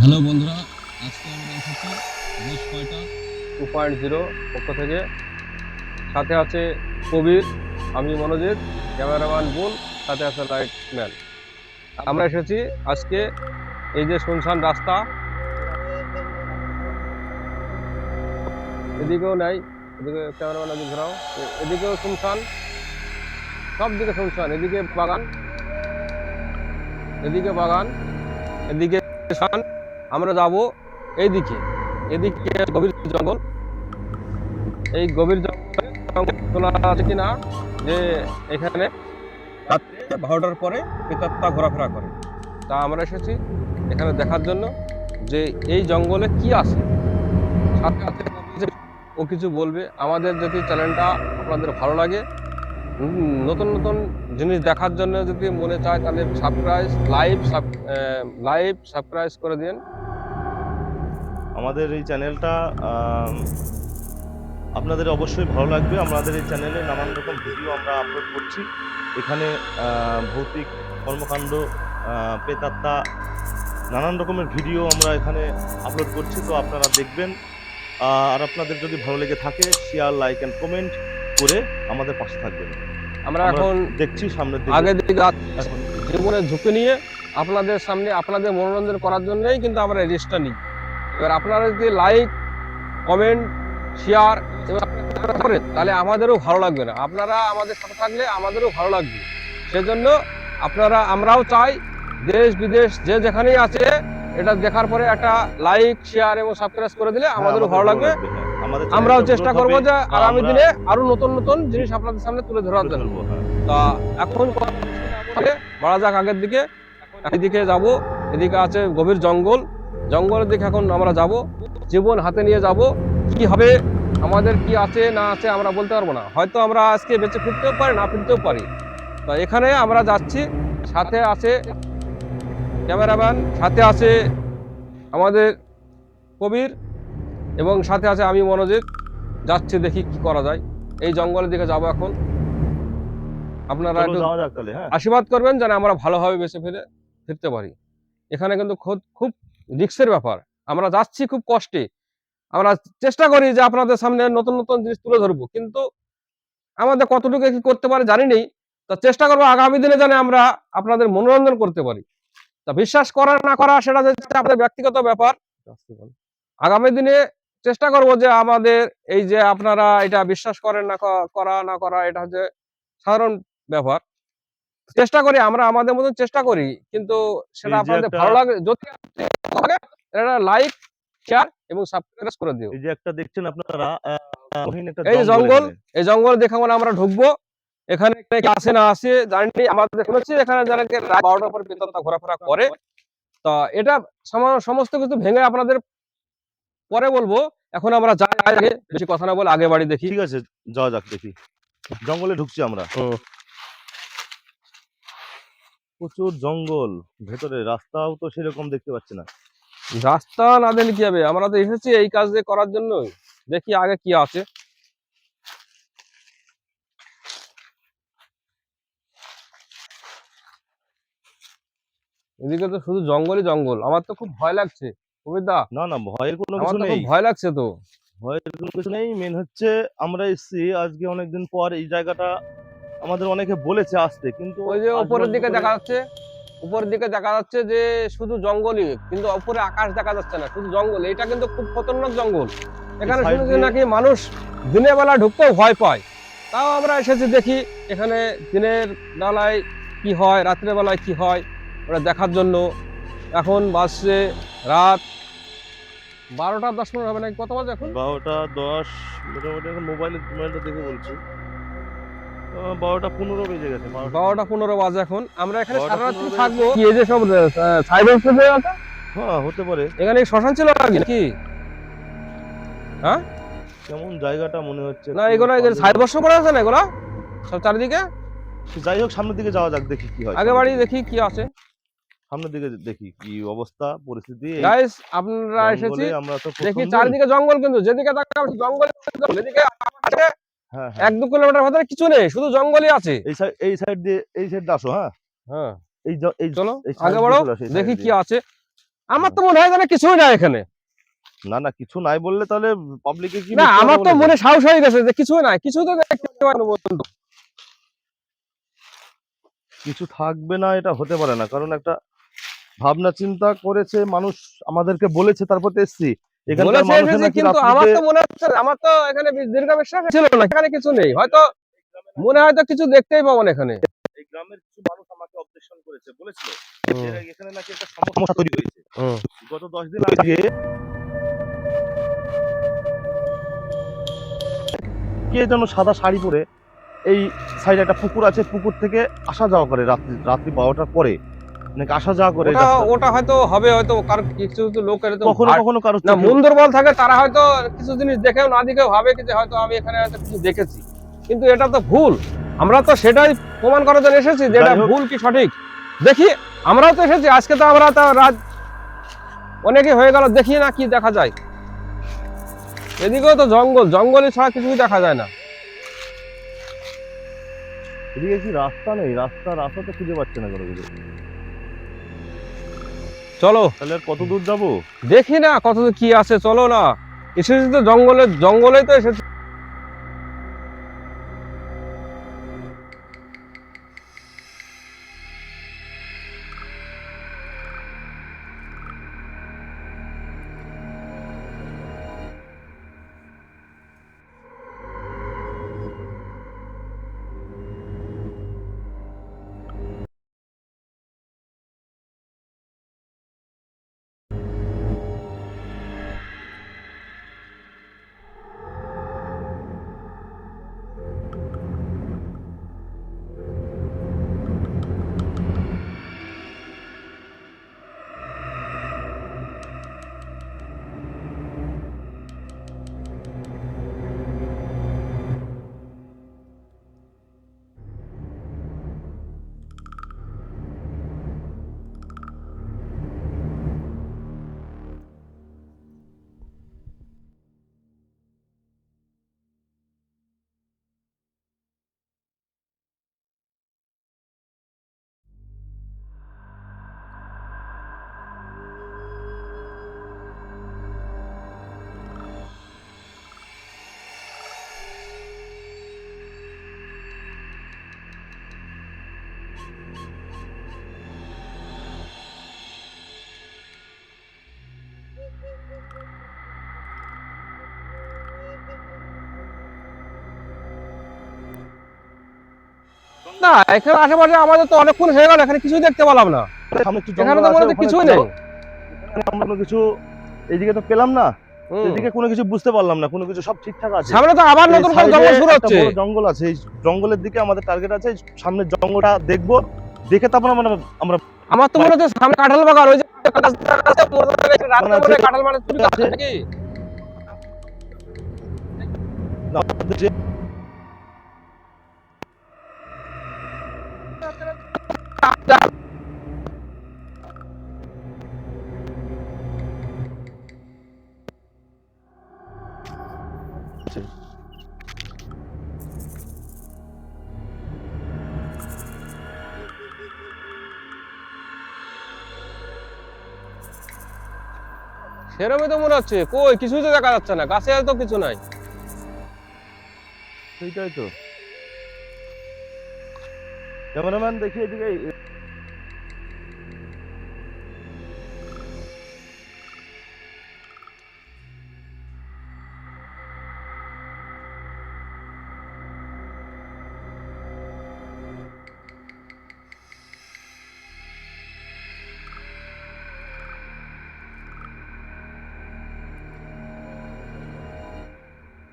Hello বন্ধুরা, আজকে আমরা এসেছি বেশ কয়টা 2.0 পক্ষ থেকে। সাথে আছে কবির, আমি মনোজিৎ, ক্যামেরাম্যান বুল, সাথে আছে লাইটম্যান। আমরা এসেছি আজকে এই যে শুনশান রাস্তা, এদিকেও নাই, এদিকে ক্যামেরাম্যান এদিকে ঘোরাও, এদিকেও শুনশান, সব দিকে শুনশান। এদিকে বাগান, এদিকে বাগান, এদিকে শুনশান। আমরা যাব এইদিকে, এদিকে গভীর জঙ্গল। এই গভীর জঙ্গলে শোনা আছে কিনা যে এখানে রাত্রে 12টার পরে প্রেতাত্মা ঘোরাফেরা করে। তা আমরা এসেছি এখানে দেখার জন্য যে এই জঙ্গলে কি আছে। সাথে সাথে ও কিছু বলবে। আমাদের যদি চ্যানেলটা আপনাদের ভালো লাগে, নতুন নতুন জিনিস দেখার জন্য যদি মনে চায়, তাহলে লাইভ সাবস্ক্রাইব করে দিন। আমাদের এই চ্যানেলটা আপনাদের অবশ্যই ভালো লাগবে। আমাদের এই চ্যানেলে নানান রকম ভিডিও আমরা আপলোড করছি। এখানে ভৌতিক কর্মকাণ্ড, প্রেতাত্মা, নানান রকমের ভিডিও আমরা এখানে আপলোড করছি। তো আপনারা দেখবেন, আর আপনাদের যদি ভালো লেগে থাকে শেয়ার, লাইক অ্যান্ড কমেন্ট করে আমাদের পাশে থাকবেন। আমরা এখন দেখছি সামনের আগের দিকে দিকে এখন জীবনের ঝুঁকি নিয়ে আপনাদের সামনে আপনাদের মনোরঞ্জন করার জন্যই কিন্তু আমরা এই রিস্কটা নিই। এবার আপনারা যদি লাইক, কমেন্ট, শেয়ার করেন, তাহলে আমাদেরও ভালো লাগবে না। আপনারা আমাদের সাথে থাকলে আমাদেরও ভালো লাগবে। সেজন্য আমরাও চাই দেশ বিদেশ যে যেখানেই আছে, এটা দেখার পরে একটা লাইক, শেয়ার এবং সাবস্ক্রাইব করে দিলে আমাদেরও ভালো লাগবে। হ্যাঁ, আমাদের আমরাও চ্যানেলটা চেষ্টা গ্রোথ করবো হবে যে বা আগামী আমরা দিনে আরো নতুন নতুন জিনিস আপনাদের সামনে তুলে ধরার তুলে জন্য। ধরবো। হ্যাঁ, তা এখন বাড়া যাক আগের দিকে। এদিকে যাব, এদিকে আছে গভীর জঙ্গল। জঙ্গলের দিকে এখন আমরা যাব, জীবন হাতে নিয়ে যাব। কি হবে, আমাদের কি আছে না আছে আমরা বলতে পারবো না। হয়তো আমরা আজকে বেঁচে ফিরতেও পারি, না ফিরতেও পারি। তো এখানে আমরা যাচ্ছি, সাথে আছে ক্যামেরাম্যান, সাথে আছে আমাদের কবির, এবং সাথে আছে আমি মনোজিৎ। যাচ্ছি, দেখি কি করা যায়। এই জঙ্গলের দিকে যাব এখন। আপনারা চলো একটু যাওয়া যাক তাহলে। হ্যাঁ, আশীর্বাদ করবেন যেন আমরা ভালোভাবে বেঁচে ফিরতে পারি। এখানে কিন্তু খুব রিস্কের ব্যাপার। আমরা যাচ্ছি খুব কষ্টে। আমরা চেষ্টা করি যে আপনাদের সামনে নতুন নতুন জিনিস তুলে ধরবো, কিন্তু আমাদের কতটুকু কি করতে পারে জানি নেই। তা চেষ্টা করবো আগামী দিনে যেন আমরা আপনাদের মনোরঞ্জন করতে পারি। তা বিশ্বাস করা না করা সেটা হচ্ছে আপনাদের ব্যক্তিগত ব্যাপার। আগামী দিনে চেষ্টা করব যে আমাদের এই যে আপনারা এটা বিশ্বাস করেন না করা না করা, এটা হচ্ছে সাধারণ ব্যাপার। চেষ্টা করি, আমরা আমাদের মতন চেষ্টা করি, কিন্তু সেটা এই যে আপনাদের একটা ভালো লাগে যদি লাগে, এটা লাইক, শেয়ার এবং সাবস্ক্রাইব করে দিও। এই যে একটা দেখছেন আপনারা, গহীন একটা এই যে জঙ্গল জঙ্গল, এখানে। এই জঙ্গল দেখে আমরা ঢুকবো। এখানে কি আছে না আছে জানি, আমাদের শুনেছি এখানে যারা 12টার পর প্রেতাত্মা ঘোরাফেরা করে। তা এটা সমস্ত কিছু ভেঙে আপনাদের পরে বলবো। এখন আমরা যাই, আগে বেশি কথা না বলে আগে বাড়ি দেখি। ঠিক আছে, যাওয়া যাক দেখি। জঙ্গলে ঢুকছি আমরা। প্রচুর জঙ্গল, ভেতরে রাস্তাও তো সেরকম দেখতে পাচ্ছি না। রাস্তা না দিলে কি হবে, আমরা তো এসেছি এই কাজ করার জন্যই। দেখি আগে কি আছে। এদিকে তো শুধু জঙ্গলই জঙ্গল, আমার তো খুব ভয় লাগছে কবিরদা। না না, ভয়ের কোনো আমার কিছু তো নেই। খুব ভয় লাগছে তো। ভয়ের কোনো কিছু নেই। মেন হচ্ছে আমরা এসছি আজকে অনেকদিন পর এই জায়গাটা। আমাদের অনেকে বলেছে আসতে, কিন্তু ওই যে আসবো উপরের আসবো দিকে করে। দেখা যাচ্ছে, উপরের দিকে দেখা যাচ্ছে যে শুধু জঙ্গলই, কিন্তু উপরে আকাশ দেখা যাচ্ছে না, শুধু জঙ্গল। এটা কিন্তু খুব খতরনাক জঙ্গল। এখানে সাইড শুনেছি দিয়ে নাকি মানুষ দিনের বেলা ঢুকতেও ভয় পায়। তাও আমরা এসেছি দেখি এখানে দিনের বেলায় কি হয়, রাত্রের বেলায় কি হয় ওটা দেখার জন্য। এখন বাজছে রাত 12টা 10 মিনিট হবে নাকি, কত বাজে এখন? 12টা 10 মোটামুটি। এখন মোবাইলটা দেখে বলছি, 12টা 15 বেজে গেছে। 12টা 15 বাজে এখন। আমরা এখানে সারা রাত 12টা 15 বেজে থাকবো। গেছে। কি এই যে সব সাইবার আছে হ্যাঁ, হতে পারে। এখানে, শ্মশান ছিল নাকি? হ্যাঁ, কেমন জায়গাটা মনে হচ্ছে না একটু এগুলো সন্দেহ। সাইড বর্ষ করে আছে না এগুলা সব চারিদিকে। যাই হোক, সামনের দিকে যাওয়া যাক, দেখি কি হয়। আগে বাড়ি দেখি কি আছে। সামনের দিকে দেখি কি অবস্থা পরিস্থিতি। এই গাইস আপনারা এসেছি, জঙ্গলে আমরা তো দেখি প্রথম দিন। চারিদিকে জঙ্গল, কিন্তু যেদিকে তাকাও জঙ্গল। এদিকে আছে হ্যাঁ হ্যাঁ, 1-2 কিলোমিটার ভেতরে কিছু নেই, শুধু জঙ্গলই আছে। এই সাইড দিয়ে আসো। হ্যাঁ, হ্যাঁ, এই চলো এই আগে সাইড দিয়ে বাড়ো, চলে আসো, এই সাইড দেখি কি দিয়ে। আছে। আমার তো মনে হয় যেন কিছুই নাই এখানে। না না, কিছু নাই বললে তাহলে পাবলিকে কি না মিথ্যে আমার কথা তো বলে মনে দেবে? সাহস হয়ে গেছে যে কিছুই নাই, কিছু তো দেখতে পাই না বন্ধু। কিছু থাকবে না এটা হতে পারে না, কারণ একটা ভাবনা চিন্তা করেছে মানুষ, আমাদেরকে বলেছে, তারপর তো এসছি। এখানকার বলেছে মানুষের এসেছি, নাকি কিন্তু আমার রাত্রিতে তো মনে হচ্ছে আমার তো এখানে দীর্ঘ বিশ্বাস ছিল না এখানে কিছু নেই, হয়তো মনে হয়তো কিছু দেখতেই পাবো না এখানে। এই গ্রামের কিছু মানুষ আমাকে অবজেকশন করেছে, বলেছিল যে হুম, এখানে নাকি একটা সমস্যা তৈরি হয়েছে। হুম। গত 10 দিন আগে কে যেন সাদা শাড়ি পরে এই সাইডে একটা পুকুর আছে, পুকুর থেকে আসা যাওয়া করে রাত্রি রাত্রি 12টার পরে নাকি আসা যাওয়া করে এই ওটা রাস্তা। ওটা হয়তো হবে, হয়তো কারণ কিছু কিছু লোক এরকম কখনো কখনো কারোর না চোখে মন দুর্বল থাকে, তারা হয়তো কিছু জিনিস দেখেও না দেখেও ভাবে কি যে হয়তো আমি এখানে হয়তো কিছু দেখেছি, কিন্তু এটা তো ভুল। আমরা তো সেটাই প্রমাণ করার জন্য এসেছি যে এটা যাই হোক, ভুল কি সঠিক। দেখি, আমরাও তো এসেছি আজকে, তো আমরা তো রাত অনেকে হয়ে গেল, দেখি না কি দেখা যায়। এদিকেও তো জঙ্গল, জঙ্গলে ছাড়া কিছুই দেখা যায় না। এদিকে কি রাস্তা নেই? রাস্তা রাস্তা তো খুঁজে পাচ্ছে না কোনো কিছু। চলো তাহলে আর কত দূর যাবো? দেখি না কত কি আছে, চলো না। এসেছি তো জঙ্গলে, জঙ্গলেই তো এসেছি। না এখানে আশেপাশে আমাদের তো অনেকক্ষণ হয়ে গেল, এখানে কিছুই দেখতে পেলাম না। সামনে একটু এখানে জঙ্গল তো আছে, মনে হচ্ছে ওখানে কিছুই একটু নেই। যাবো। এখানে আমরা কোনো কিছু এইদিকে তো পেলাম না, হুম। এদিকে কোনো কিছু বুঝতে পারলাম না, কোনো কিছু সব ঠিকঠাক আছে। সামনে তো আবার এই নতুন করে সাইডে জঙ্গল শুরু একটা হচ্ছে। বড় জঙ্গল আছে, এই জঙ্গলের দিকে আমাদের টার্গেট আছে। এই সামনের জঙ্গলটা দেখবো, দেখে তারপর আমরা আমরা আমার তো মনে হচ্ছে সামনে কাঁঠাল বাগান, ওই যে গাছ আছে, রাতে আছে, মনে হয় কাঁঠাল মানে চুরি আছে। করছে নাকি? না, আমাদের যে সেরকমই তো মনে হচ্ছে, কই কিছুই তো দেখা যাচ্ছে না, গাছে তো কিছু নাই। সেইটাই তো। ক্যামেরাম্যান দেখি এদিকে।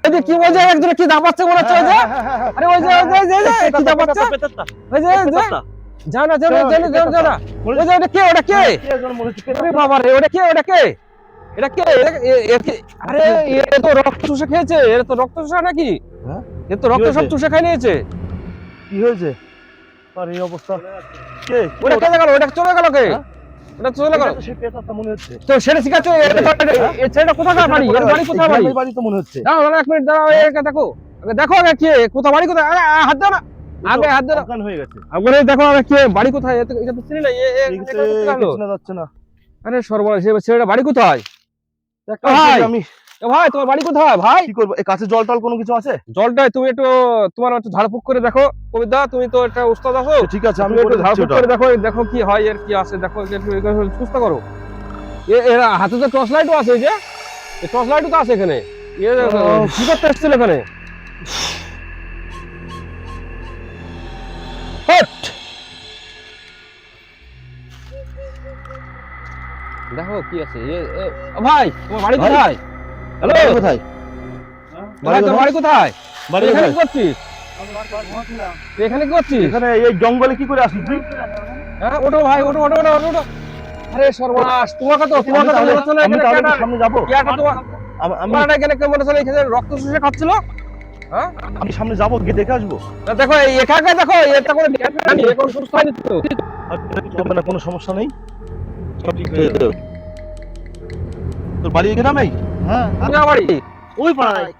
এই যে কি বলছে, একজনে কি দাপাচ্ছে মনে হচ্ছে, ওই যে আরে ওই যে কি দাপাচ্ছে, ওই যে যাও না যাও না যাও না যাও না যাও না। ওই যে ওটা কে, ওটা কে? আরে বাবা রে, ওটা কে, ওটা কে? এটা কে? আরে এ তো রক্ত চুষে খেয়েছে, এর তো রক্ত চুষা নাকি? হ্যাঁ? এর তো রক্ত কি সব হয়েছে? চুষে খাই নিয়েছে। কি হয়েছে? আর এই অবস্থা। কে ওটা কে গেল, ওটা চলে গেল কে? হ্যাঁ? ওটা চলে গেল। এটা তো সেই পেতাটা মনে হচ্ছে। তো সেটা শিখাচ্ছ, এই ছেলেটা কোথাকার বাড়ি, এর বাড়ি কোথায় বাড়ি? গ্রামের বাড়ি তো মনে হচ্ছে। দাঁড়াও দাঁড়াও, এক মিনিট দাঁড়াও, একে দেখো আগে, দেখো আগে কে কোথায় বাড়ি কোথায়, আরে হাত দাও না, আগে হাত দাও। অজ্ঞান হয়ে গেছে। আগে দেখো আগে কে বাড়ি কোথায়, এটা তো চিনি না, ঠিক আছে, কিছু না যাচ্ছে না। আরে সর্বনাশ, ছেলেটা বাড়ি কোথায়? একটা ভাই! আমি ভাই তোমার বাড়ি কোথায় ভাই? কি করবো, এই কাছে জল টল কোনো কিছু আছে? জলটায় তুমি একটু তোমার একটু ঝাড়ফুঁক করে দেখো কবিতা, তুমি তো একটা উস্তাদ আছো, ঠিক আছে, আমি তুমি একটু করে দিচ্ছি ঝাড়ফুঁক ওটা। করে দেখো, দেখো কি হয় এর কি আছে, দেখো একটু সুস্থ করো। এরা হাতে তো টর্চ লাইটও আছে, এই যে টর্চ লাইটও তো আছে এখানে। কি করতে এসেছিল এখানে? হট! দেখো কি আছে। ভাই তোমার বাড়ি ভাই? কোথায়? হ্যালো, বাড়ি কোথায়? ভাই তোর বাড়ি কোথায়? বাড়ি এখানে কোথায়? কি করছিস? তুই এখানে কি করছিস? এখানে এই জঙ্গলে কি করে আসিস তুই? হ্যাঁ ওঠো ভাই, ওঠো ওঠো ওঠো ওঠো, ওঠো। আরে সর্বনাশ, তোমাকে তো আমি তাহলে সামনে যাবো। আমি এখানে কেমন আছে, এখানে রক্ত শুষে খাচ্ছিল। হ্যাঁ আমি সামনে যাবো, গিয়ে দেখে আসবো। না, দেখো এই একা দেখো, এটা করে জানি এখন সুস্থ হয়নি তো। হবে না, কোনো সমস্যা নেই, সব ঠিক হয়ে যাবে। তোর বাড়ি এখানে নেই? হ্যাঁ, কোথায় বাড়ি? ওই পাড়ায়।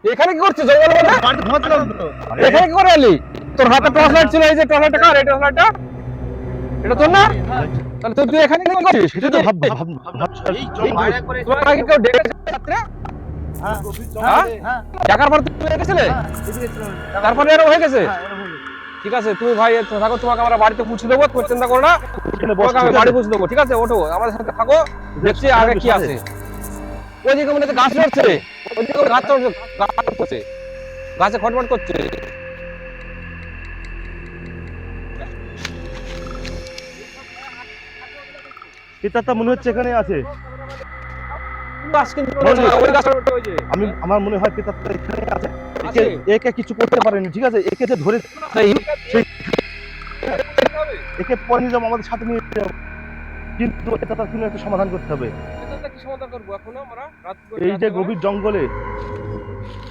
এখানে কি করছিস জঙ্গলের মধ্যে? বাড়িতে ঘুমাচ্ছিলাম তো। এখানে কি করে এলি? তোর হাতে টর্চ লাইট ছিল, এই যে টর্চ লাইটটা কার? এই টর্চ লাইটটা এটা তোর না? তাহলে তুই এখানে কি করছিস? সেটা তো বাইরে করে তোমার আগে কেউ ডেকেছে রাত্রে? হ্যাঁ, হ্যাঁ? হ্যাঁ, ডাকার পর তুমি গেছিলে? হ্যাঁ, এদিকে ছিল। তারপরে এরকম হয়ে গেছে? হ্যাঁ, এরকম হলো। ঠিক আছে, তুমি ভাই থাকো, তোমাকে আমরা বাড়িতে পৌঁছে দেবো, তুমি চিন্তা করো না, তোমাকে আমি বাড়ি পৌঁছে দেবো। ঠিক আছে, ওঠো আমাদের সাথে থাকো, দেখছি আগে কি আছে। ওইদিকে মনে হচ্ছে গাছ লড়ছে, ওইদিকে গাছ লড়ছে, গাছ করছে, গাছে খটমট করছে। পিতাটা মনে হচ্ছে এখানে আছে। গাছ কিন্তু ওই গাছ ওই যে আমার মনে হয় পিতাটা এখানে আছে। আছে। একে কিছু করতে পারেনি, ঠিক আছে, একে যে ধরে একে পরে নিয়ে যাবো, আমাদের সাথে নিয়ে যাবো, কিন্তু এটা তার কোনো একটা সমাধান করতে হবে। এটা কি সমাধান করবো এখন আমরা? রাত এই যে গভীর জঙ্গলে,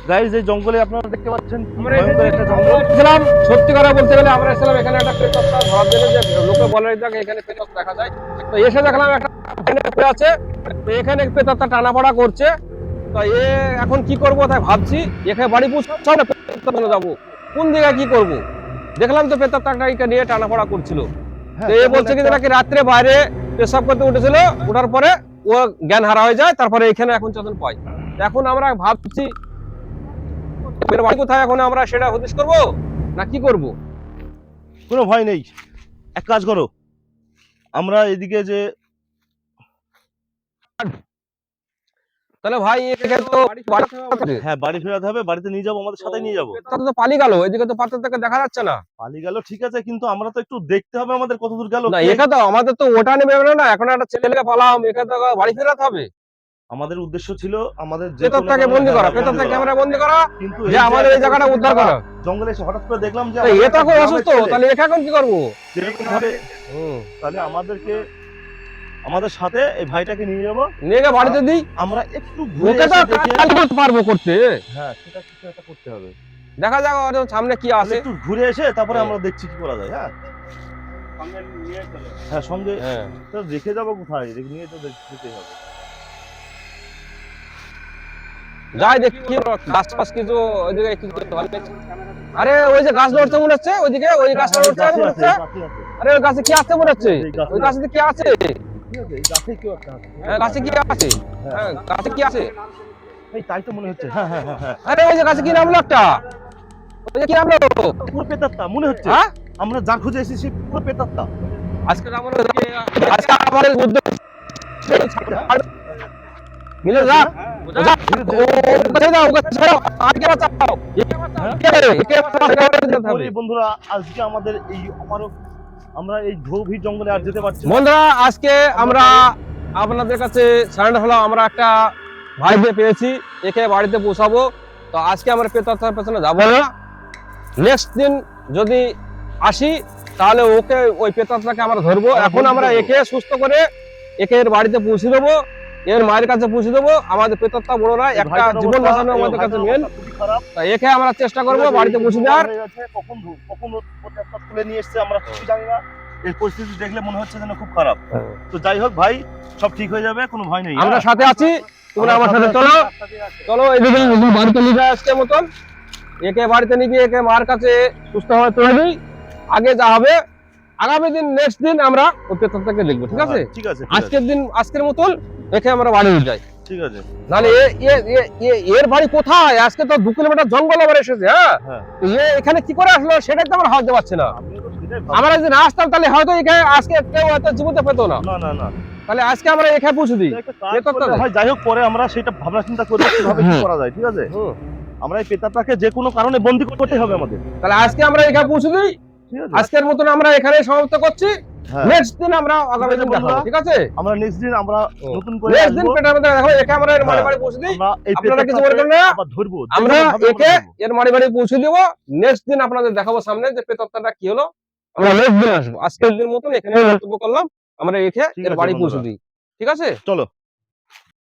গাইস, এই জঙ্গলে আপনারা দেখতে পাচ্ছেন কি আমরা ভয়ঙ্কর একটা জঙ্গল। এসেছিলাম, সত্যি কথা বলতে গেলে আমরা এসেছিলাম এখানে একটা প্রেতত্তা ধরার জন্য, যে লোকে বলে যে এখানে প্রেতত্তা দেখা যায়। তো এসে দেখলাম একটা এখানে পড়ে আছে, তো এখানে প্রেতত্তা টানাপড়া করছে। তো এখন কি করবো তাই ভাবছি, এখানে বাড়ি পৌঁছাও না প্রেতত্তা যাবো, কোন দিকে কি করব? দেখলাম তো প্রেতত্তাটাকে নিয়ে টানাপড়া করছিল। হ্যাঁ, তো বলছে কি নাকি রাত্রে বাইরে পেশাব করতে উঠেছিল, ওঠার পরে ও জ্ঞান হারা হয়ে যায়, তারপরে এখানে এখন চেতন পাই। এখন আমরা ভাবছি বাড়ি কোথায়, এখন আমরা সেটা হদিশ করবো না কি করব? কোনো ভয় নেই, এক কাজ করো, আমরা এদিকে যে তাহলে ভাই এখানে তো হ্যাঁ বাড়ি ফেরাতে হবে, বাড়িতে নিয়ে যাবো, আমাদের সাথে নিয়ে যাবো। তাতে তো পালিয়ে গেল, এদিকে তো পাত্র থেকে দেখা যাচ্ছে না। পালিয়ে গেল ঠিক আছে, কিন্তু আমরা তো একটু দেখতে হবে আমাদের কত দূর গেল। না এখানে তো আমাদের তো ওটা নেবে না, এখন একটা ছেলেকে পালাম, এখানে তো বাড়ি ফেরাতে হবে। আমাদের উদ্দেশ্য ছিল আমাদের যে প্রেতত্তাকে বন্দি করা, প্রেতত্তা ক্যামেরা বন্দি করা, কিন্তু যে আমাদের এই জায়গাটা উদ্ধার করা। জঙ্গলে এসে হঠাৎ করে দেখলাম যে এ তো এখন অসুস্থ, তাহলে একা এখন কি করবো? যেরকম ভাবে তাহলে আমাদের সাথে এই ভাইটাকে নিয়ে যাবো, নিয়ে গিয়ে বাড়িতে দিই, আমরা একটু ঘুরে ওকে তো এসে দেখে কাজ করতে পারবো করতে। হ্যাঁ সেটা কিছু একটা করতে হবে। দেখা যাক ওর সামনে কি তাহলে আছে। একটু ঘুরে এসে তারপরে আমরা দেখছি কি করা যায়। হ্যাঁ হ্যাঁ সঙ্গে হ্যাঁ তো রেখে যাবো কোথায়, নিয়ে তো দেখতে হবে। যাই দেখি গাছ ফাছ কিছু ওইদিকে কিছু করতে পারবে। আরে ওই যে গাছ লড়ছে মনে হচ্ছে, ওইদিকে ওই গাছটা লড়ছে মনে হচ্ছে। আরে ওই গাছে কি আছে মনে হচ্ছে, ওই গাছে কি আছে? হ্যাঁ গাছে কি আছে? হ্যাঁ গাছে কি আছে? এই তাই তো মনে হচ্ছে। হ্যাঁ হ্যাঁ হ্যাঁ হ্যাঁ, আরে ওই যে গাছে কি নামলো একটা, ওই যে কি নামলো? পুরো পেতাত্তা মনে হচ্ছে। হ্যাঁ আমরা যা খুঁজে এসেছি পুরো পেতাত্তা। আজকে আমাদের উদ্যোগ মিলে যাক, বন্ধুরা আজকে আমাদের এই আমরা এই গভীর জঙ্গলে আর যেতে পারছি না। বন্ধুরা আজকে আমরা আপনাদের কাছে সারেন্ডার হলাম, আমরা একটা ভাইকে পেয়েছি, একে বাড়িতে পৌঁছাবো। তো আজকে আমরা প্রেতত্তার পেছনে যাবো না, নেক্সট দিন যদি আসি তাহলে ওকে ওই প্রেতত্তাকে আমরা ধরবো। এখন আমরা একে সুস্থ করে একে এর বাড়িতে পৌঁছে দেবো, এর মায়ের কাছে পৌঁছে দেবো। আমাদের প্রেতত্তা বড় না, একটা জীবন বাঁচানো আমাদের কাছে মেন। একে আমরা চেষ্টা করবো বাড়িতে পৌঁছে দেওয়ার। কখন তুলে নিয়ে এসছে আমরা কিছু জানি না, এর পরিস্থিতি দেখলে মনে হচ্ছে যেন খুব খারাপ। তো যাই হোক ভাই, সব ঠিক হয়ে যাবে, কোনো ভয় নেই। আমরা সাথে আছি, তোমরা আমার সাথে চলো চলো এদিকে বাড়িতে নিয়ে যায় আজকে মতন। একে বাড়িতে নিয়ে গিয়ে একে মার কাছে সুস্থ হয়ে তুলে দিই, আগে যা হবে আগামী দিন নেক্সট দিন আমরা ওই প্রেতাত্মাকে দেখবো, ঠিক আছে? ঠিক আছে, ঠিক আছে, আজকের মতন রেখে আমরা বাড়ি যাই। ঠিক আছে। নাহলে এর বাড়ি কোথায়? আজকে তো 2 কিলোমিটার জঙ্গল আবার এসেছে। হ্যাঁ, হ্যাঁ। এ এখানে কি করে আসলো সেটাই তো আমরা ভাবতে পারছি না। আমিও তো সেটাই ভাবছি। আমরা যদি না আসতাম তাহলে হয়তো এখানে আজকে কেউ হয়তো জীবিত পেতো না। না, না, না। তাহলে আজকে আমরা এখানে পৌঁছে দিই। একটা কাজ প্রেতাত্মা করলে দেখ। হয়, যাই হোক পরে আমরা সেটা ভাবনা চিন্তা করবো কিভাবে কি হুম। করা যায়, ঠিক আছে? হুম। আমরা এই প্রেতাত্মাকে যে কোনো কারণে বন্দী করতে হবে আমাদের, তাহলে আজকে আমরা এখানে পৌঁছে দিই। ঠিক আছে? আজকের মতন আমরা এখানে সমাপ্ত করছি। হ্যাঁ। নেক্সট দিন আমরা আগামী দিন দেখাবো, ঠিক আছে? আমরা নেক্সট দিন আমরা নতুন করে নেক্সট দিন আসবো। পেটার মধ্যে দেখাবো। একে আমরা এর বাড়ি হ্যাঁ। বাড়ি পৌঁছে দিই। আমরা এই আপনারা কিছু মনে প্রেতাত্মাকে করেন না? আবার ধরবো, যে আমরা কোনোভাবে আমরা একে ধরবো। এর বাড়ি বাড়ি পৌঁছে দেবো। নেক্সট দিন আপনাদের দেখাবো সামনে যে প্রেতাত্মাটা কি হলো। আমরা নেক্সট দিন আসবো। আজকের দিন মতন এখানে বক্তব্য করলাম। আমরা একে ঠিক এর আছে বাড়ি পৌঁছে বন্ধুরা। দিই, ঠিক আছে? চলো।